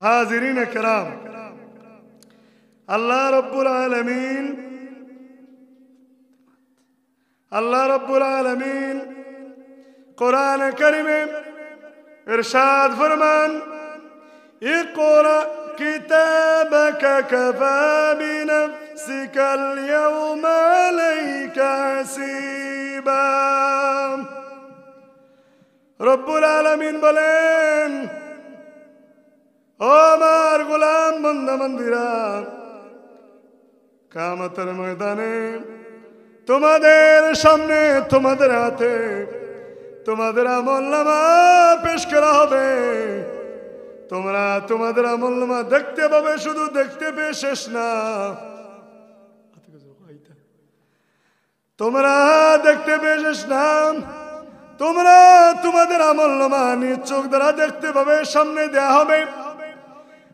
हाज़िरीन किराम, अल्लाह रब्बुल आलमीन कुरान करीम में इरशाद फरमान, इक़रा किताबका कफ़ा बिनफ़्सिका अल-यौमा अलैका हसीबा। रब्बुल आलमीन बोलेन, ও আমার গোলাম বান্দা বান্দীরা, কিয়ামতের ময়দানে তোমাদের সামনে তোমাদের হাতে তোমাদের আমলনামা পেশ করা হবে। তোমরা তোমাদের আমলনামা দেখতে পাবে, শুধু দেখতে পেয়ে শেষ না, তোমরা দেখতে পেয়ে শেষ না, তোমরা তোমাদের আমলনামা নিজ চোখ দ্বারা দেখতে পাবে, সামনে দেয়া হবে।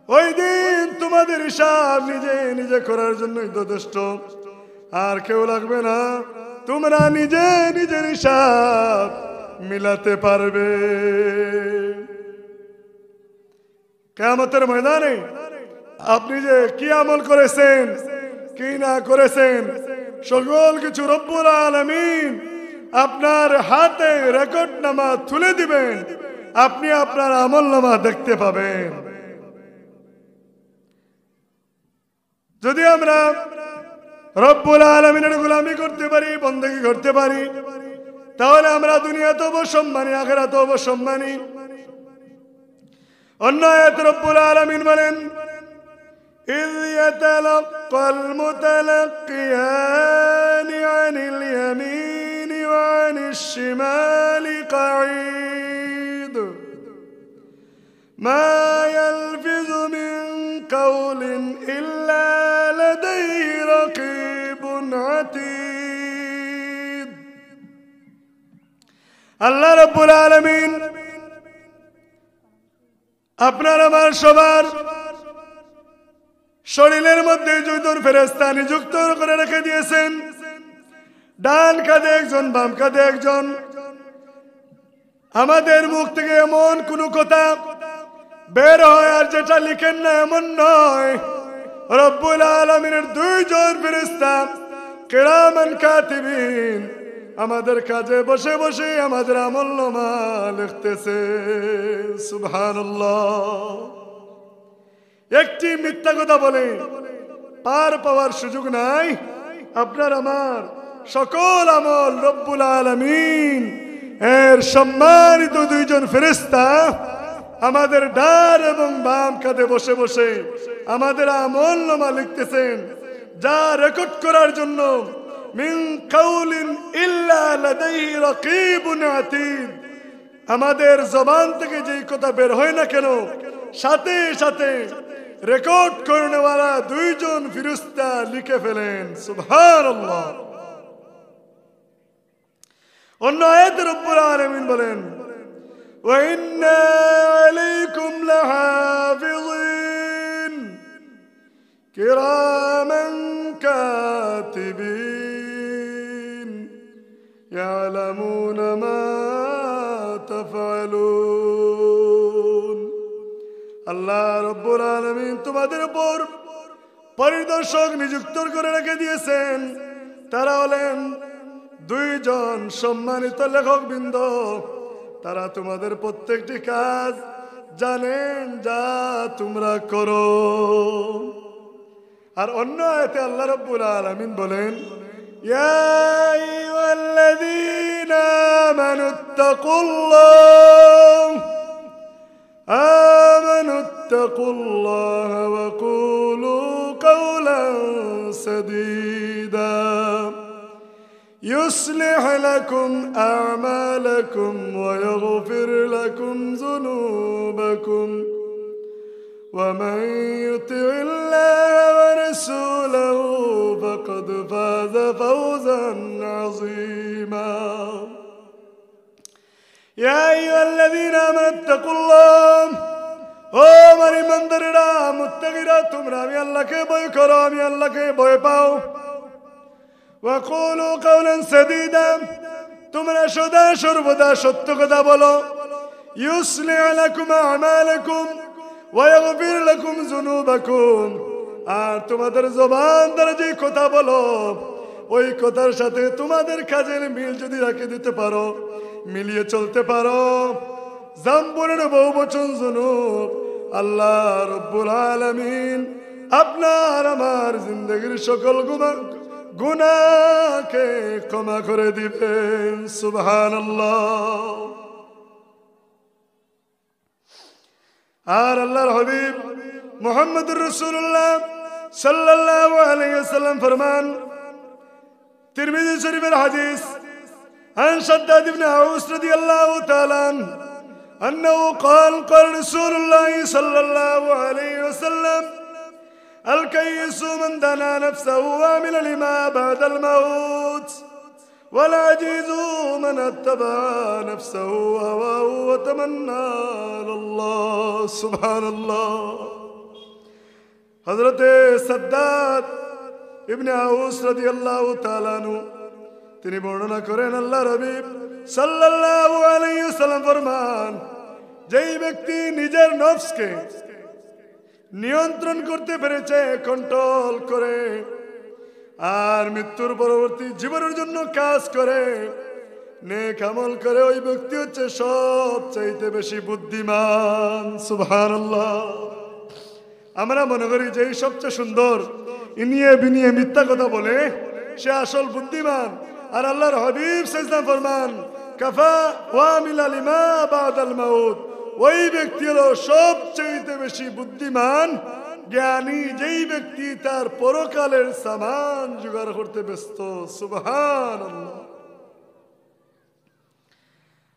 ওই দিন তোমাদের হিসাব নিজে নিজে করার জন্যই যথেষ্ট, আর কেউ লাগবে না। তোমরা নিজে নিজের হিসাব মিলাতে পারবে। কিয়ামতের ময়দানে আপনি যে কি আমল করেছেন, কি না করেছেন, সকল কিছু রব্বুল আলামিন আপনার হাতে রেকর্ডনামা তুলে দিবেন, আপনি আপনার আমলনামা দেখতে পাবেন। যদি আমরা রব্বুল আলামিনের গোলামি করতে পারি, বন্দেগী করতে পারি, তাহলে আমরা দুনিয়াতেও অবসম্মানী, আখিরাতেও অবসম্মানী। অন্য আয়াতে রব্বুল আলামিন বলেন, ইয ইয়াতালাক্কাল মুতালাক্কিয়ানি আনিল ইয়ামিনি ওয়া আনিশ শিমালি কাঈদ মা ইয়ালফিযু মিন কাওলিন ইল্লা লাদাইহি রাকীবুন আতীদ। আল্লাহ রাব্বুল আলামিন আপনার আমার সবার শরীরের মধ্যে দুইজন ফেরেশতা নিযুক্ত করে রেখে দিয়েছেন। ডান কাঁধে একজন, বাম কাঁধে একজন। আমাদের মুখ থেকে এমন কোনো কথা বের হয় আর যেটা লিখেন না এমন নয়। রব্বুল আলামিনের দুইজন ফেরেশতা কিরামান কাতিবিন আমাদের কাজে বসে বসে আমাদের আমলনামা লিখতেছে। সুবহানাল্লাহ। একটি মিথ্যা কথা বলে পার পাওয়ার সুযোগ নাই। আপনার আমার সকল আমল রব্বুল আলামিন এর সম্মানিত দুইজন ফেরেশতা আমাদের ডান এবং বাম কাঁধে বসে বসে আমাদের আমলনামা লিখতেছেন, যা রেকর্ড করার জন্য মিন কাউলিন ইল্লা লাদাইহি রাকীবুন আতীদ, আমাদের জবান থেকে যেই কথা বের হয় না কেন সাথে সাথে রেকর্ড করনেওয়ালা দুইজন ফেরেশতা লিখে ফেলেন। সুবহানাল্লাহ। অন্য আয়াতে রব্বুল আলামিন বলেন, ওয়া ইন্না আলাইকুম লাহাফিযিন কিরামান কাতিবিন ইয়ালামুনা মা তাফআলুন। আল্লাহ রব্বুল আলামিন তোমাদের উপর পরিদর্শক নিযুক্ত করে রেখে দিয়েছেন। তারা হলেন দুইজন সম্মানিত লেখক বৃন্দ। তারা তোমাদের প্রত্যেকটি কাজ জানেন যা তোমরা করো। আর অন্য আয়াতে আল্লাহ রব্বুল আলামিন বলেন, ইয়া আইয়ুহাল্লাযীনা আমানুত্তাকুল্লাহ ওয়া কুলু কাওলান সাদীদা يصلح لكم أعمالكم ويغفر لكم ذنوبكم ومن يطع الله ورسوله فقد فاز فوزا عظيما يا أيها الذين آمنوا اتقوا الله ও আমার ইমানদারেরা, মুত্তাকিরা, তোমরা আমি আল্লাহকে ভয় করো, আমি আল্লাহকে ভয় পাও। وقولوا قولا سديدا, তোমরা সদা সর্বদা সত্য কথা বলো। يصلح لكم أعمالكم ওয়াগফির লাকুম যুনুবাকুম, আর তোমাদের জবান দ্বারা যে কথা বলো ওই কথার সাথে তোমাদের কাজের মিল যদি রাখে দিতে পারো, মিলিয়ে চলতে পারো, জাম্বুরের বহুবচন যুনুব আল্লাহ রব্বুল আলামিন আপনার আমার জিন্দগির সকল গুনাহকে ক্ষমা করে দিবেন। সুবহানাল্লাহ। আর আল্লাহর হাবিব মুহাম্মদুর রাসূলুল্লাহ সাল্লাল্লাহু আলাইহি ওয়াসাল্লাম ফরমান, তিরমিজি শরীফের হাদিস, عن شداد بن عوس رضي الله تعالى عنه أنه قال قال رسول الله صلى الله عليه وسلم الكيس من دنا نفسه وعمل لما بعد الموت والعجيز من اتبع نفسه هواه وتمنى على الله. سبحان الله. حضرت سداد ইবনে আউস রাদিয়াল্লাহু তাআলা আনহু তিনি বর্ণনা করেন, আল্লাহর হাবিব সাল্লাল্লাহু আলাইহি ওয়াসাল্লাম ফরমান, যেই ব্যক্তি নিজের নফসকে নিয়ন্ত্রণ করতে পেরেছে, কন্ট্রোল করে, আর মৃত্যুর পরবর্তী জীবনের জন্য কাজ করে, নেক আমল করে, ওই ব্যক্তি হচ্ছে সবচাইতে বেশি বুদ্ধিমান। সুবহানাল্লাহ। আমরা মনে করি যে এই সবচেয়ে সুন্দর, ইনিয়ে বিনিয়ে মিথ্যা কথা বলে সে আসল বুদ্ধিমান। আর আল্লাহর হাবিব সাল্লাল্লাহু ফরমান, কাফা ওয়ামিলা লিমা বাদাল মাউত, ওই ব্যক্তি হলো সবচেয়ে বেশি বুদ্ধিমান, জ্ঞানী, যেই ব্যক্তি তার পরকালের সামান জোগাড় করতে ব্যস্ত। সুবহানাল্লাহ।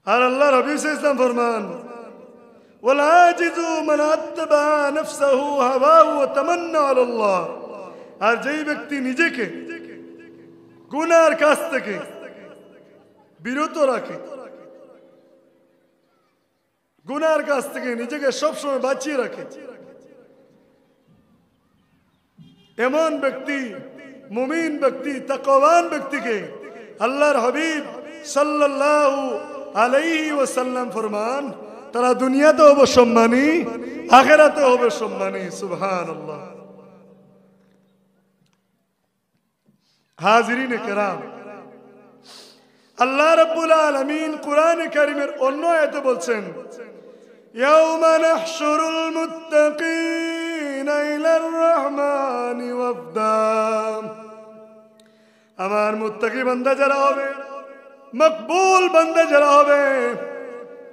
আর আল্লাহর হাবিব সাল্লাল্লাহু ফরমান, ওয়াল আজিজু মান আত্তাবা নাফসাহু হাওয়াহু ওয়া তামান্না আলাল্লাহ, আর যেই ব্যক্তি নিজেকে গুনার কাছ থেকে বিরত রাখে, গুনার কাছ থেকে নিজেকে সবসময় বাঁচিয়ে রাখে, এমন ব্যক্তি, মুমিন ব্যক্তি, তাকওয়ান ব্যক্তিকে আল্লাহর হাবিব সাল্লাল্লাহু আলাইহি ওয়াসাল্লাম ফরমান, তারা দুনিয়াতে হবে সম্মানী, আখিরাতে হবে সম্মানী। সুবহানাল্লাহ। হাজিরিনে কেরাম, আল্লাহ রাব্বুল আলামিন কোরআনে কারীমের অন্য আয়াতে বলছেন, ইয়াউমা নাহশুরুল মুত্তাকিনা ইলার রহমানি ওয়াফদা, আমার মুত্তাকি বান্দা যারা হবে, মকবুল বান্দা যারা হবে,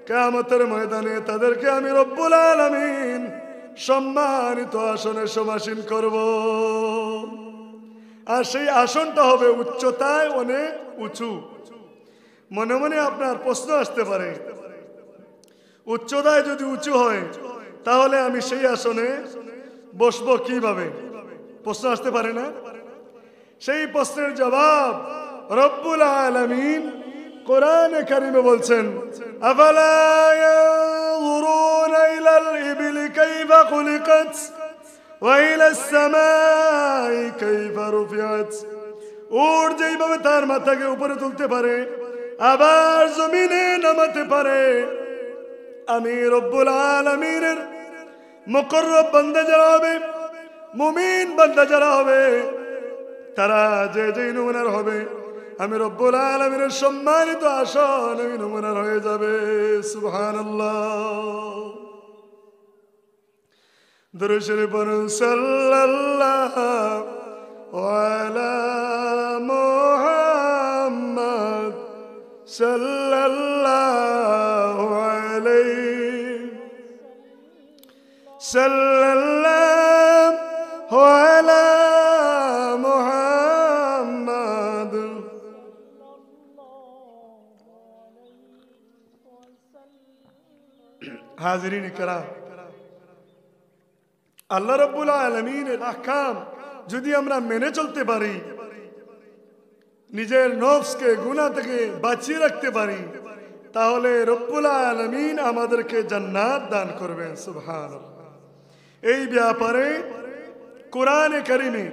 কিয়ামতের ময়দানে তাদেরকে আমি রব্বুল আলামিন সম্মানিত আসনে সমাসীন করব। আর সেই আসনটা হবে উচ্চতায় অনেক উঁচু। মনে মনে আপনার প্রশ্ন আসতে পারে, উচ্চতায় যদি উঁচু হয় তাহলে আমি সেই আসনে বসবো কিভাবে? প্রশ্ন আসতে পারে না? সেই প্রশ্নের জবাব রব্বুল আলামিন কোরআনে কারিমে বলছেন, আফালা ইয়ানজুরুনা ইলাল ইবলি কাইফা খুলিকাত ওয়া ইলাস সামাই কাইফা রুফিআত, উট যেইভাবে তার মাথাকে উপরে তুলতে পারে আবার জমিনে নামাতে পারে, আমি রব্বুল আলামিনের মুকররব বান্দা যারা হবে, মুমিন বান্দা যারা হবে, তারা যে যে নমুনার হবে, আমি রব্বুল আলামিনের সম্মানিত আসন আমি নমুনার হয়ে যাবে। সুবহানাল্লাহ। দরুদ শরীফ পড়ুন, সাল্লাল্লাহু আলা মুহাম্মদ সাল্লাল্লাহু আলাইহি সাল্লাল্লাহু আলা মুহাম্মদ। হাজিরিন কিরাম, আল্লাহ রাব্বুল আলামিনের আহকাম যদি আমরা মেনে চলতে পারি, নিজের নফসকে গুনাহ থেকে বাঁচিয়ে রাখতে পারি, তাহলে রব্বুল আলামিন আমাদেরকে জান্নাত দান করবেন। সুবহানাল্লাহ। এই ব্যাপারে কোরআনে কারিমে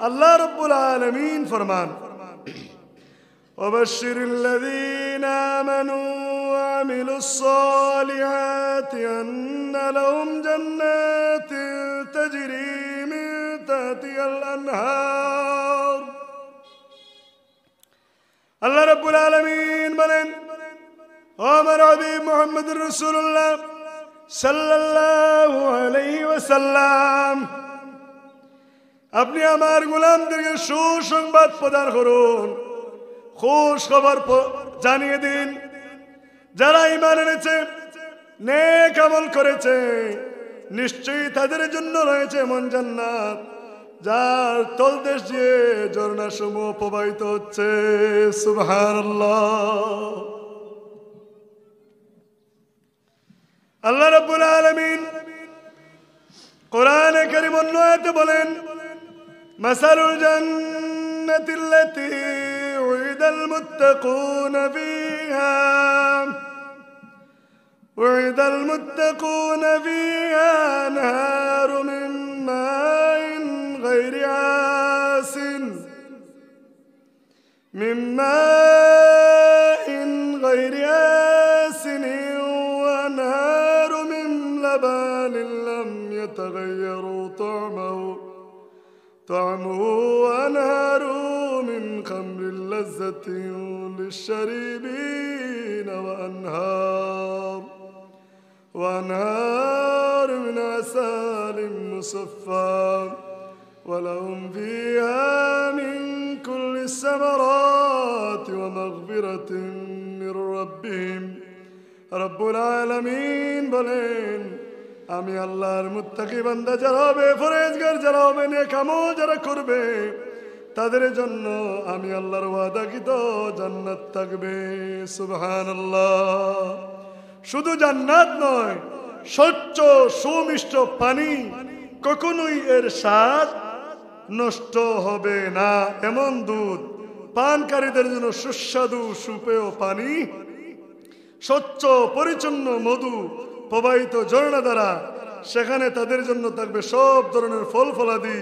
আল্লাহ রব্বুল আলামিন ফরমান, ওয়াবাশশিরিল লাযীনা আমানু ওয়া وعملوا الصالحات أن لهم جنات تجري من تحتها الأنهار الله رب العالمين বলেন ও আমার হাবিব মুহাম্মদুর রাসূলুল্লাহ সাল্লাল্লাহু আলাইহি ওয়াসাল্লাম আপনি আমার গোলামদেরকে সুসংবাদ প্রদান করুন খুশ খবর জানিয়ে দিন যারা ঈমান এনেছে নেক আমল করেছে নিশ্চয়ই তাদের জন্য রয়েছে এমন জান্নাত যার তলদেশ দিয়ে ঝর্ণাসমূহ প্রবাহিত হচ্ছে সুবহানাল্লাহ আল্লাহ রাব্বুল আলামিন কোরআনে কারীম অন্য আয়াতে বলেন মাসালুল জান্নাতিল্লাতী উইদাল মুত্তাকুন ফিহা وعد المتقون فيها أنهار من ماء غير آسن وأنهار من لبن لم يتغيروا طعمه وأنهار من خمر لذة للشاربين وأنهار من عسل مصفى ولهم فيها من كل الثمرات ومغفرة من ربهم رب العالمين বলেন আমি আল্লাহর মুত্তাকি বান্দা যারা হবে ফরজগার যারা হবে নেক আমল যারা করবে তাদের জন্য আমি আল্লাহর ওয়াদাকৃত জান্নাত থাকবে সুবহানাল্লাহ শুধু জান্নাত নয় স্বচ্ছ সুমিষ্ট পানি কখনোই এর স্বাদ নষ্ট হবে না এমন দুধ পানকারীদের জন্য সুস্বাদু সুপেয় পানি স্বচ্ছ পরিচ্ছন্ন মধু প্রবাহিত ঝর্ণা দ্বারা সেখানে তাদের জন্য থাকবে সব ধরনের ফল ফলাদি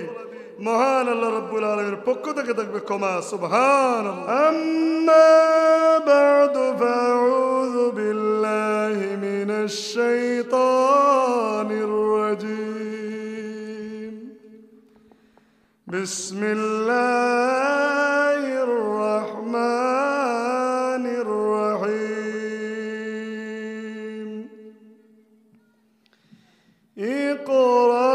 মহান আল্লাহ রাব্বুল আলামিনের পক্ষ থেকে থাকবে ক্ষমা সুবহানাল্লাহ আম্মা বা'দু ফাউযু বিল্লাহি মিনাশ শাইতানির রাজীম বিসমিল্লাহির রাহমানির রাহিম ইকরা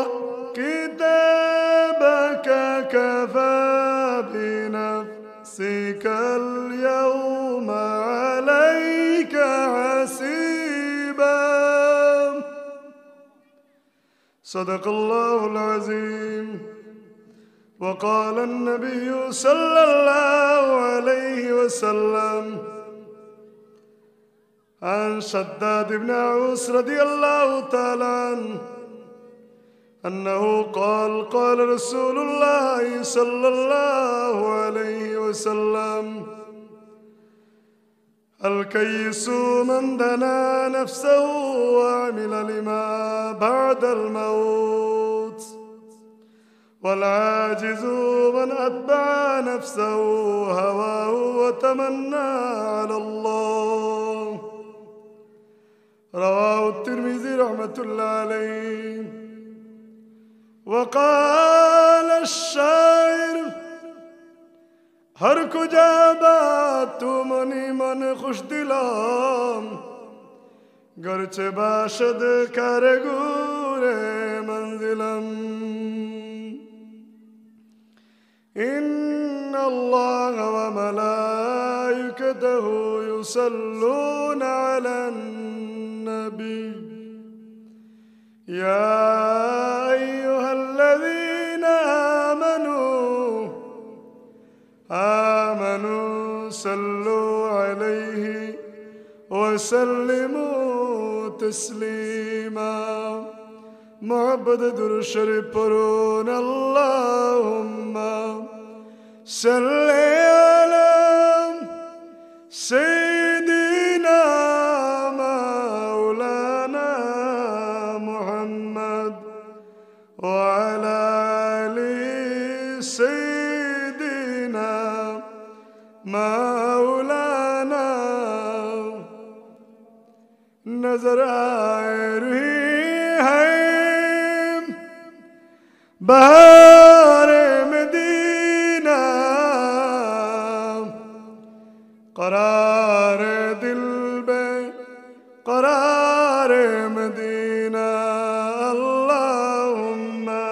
كفى بنفسك اليوم عليك حسيبا صدق الله العظيم وقال النبي صلى الله عليه وسلم عن شداد بن عوس رضي الله تعالى عنه أنه قال رسول الله صلى الله عليه وسلم الكيس من دنا نفسه وعمل لما بعد الموت والعاجز من أتبع نفسه هواه وتمنى على الله رواه الترمذي رحمة الله عليه وقال الشاعر हर कुजा बात तू मनी मन खुश दिलाम गरचे बाशद कर गुरे मंजिलम إن الله وملائكته يصلون على النبي يا أيها الذين آمنوا صلوا عليه وسلموا تسليما محبت درود شریف پرون اللهم صل على سيدنا مولانا محمد وعلى آل سيدنا مولانا नजर आ रही है बहारे मदीना करार दिल बे करार मदीना अल्लाहुम्मा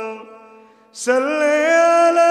सल्ली अला